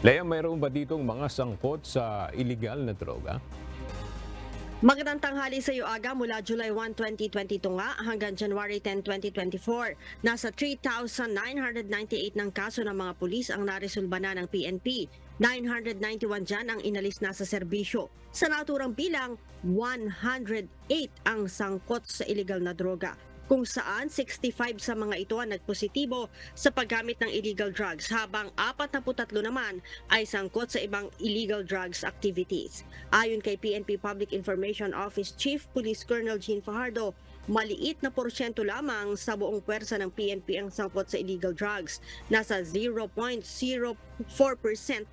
Lea, mayroon ba ditong mga sangkot sa iligal na droga? Magandang tanghali sa iyo aga mula July 1, 2022 nga hanggang January 10, 2024. Nasa 3,998 ng kaso ng mga pulis ang naresolba na ng PNP. 991 dyan ang inalis na sa serbisyo. Sa naturang bilang, 108 ang sangkot sa illegal na droga, kung saan 65 sa mga ito ang nagpositibo sa paggamit ng illegal drugs habang 43 naman ay sangkot sa ibang illegal drugs activities. Ayon kay PNP Public Information Office Chief Police Colonel Jean Fajardo, maliit na porsyento lamang sa buong pwersa ng PNP ang sangkot sa illegal drugs. Nasa 0.04%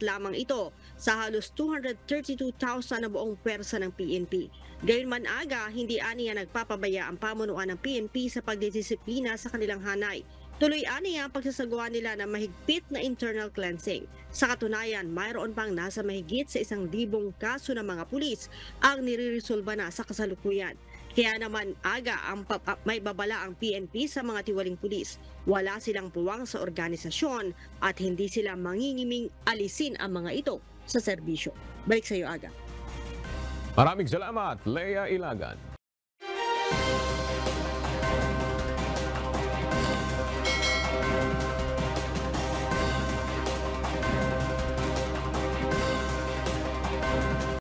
lamang ito sa halos 232,000 na buong pwersa ng PNP. Gayunman aga, hindi aniya nagpapabaya ang pamunuan ng PNP sa pagdidisiplina sa kanilang hanay. Tuloy aniya ang pagsasagawa nila ng mahigpit na internal cleansing. Sa katunayan, mayroon pang nasa mahigit sa 1,000 kaso ng mga pulis ang niriresolba na sa kasalukuyan. Kaya naman aga may babala ang PNP sa mga tiwaling pulis. Wala silang puwang sa organisasyon at hindi sila mangingiming alisin ang mga ito sa serbisyo. Balik sa iyo aga. Maraming salamat, Lea Ilagan.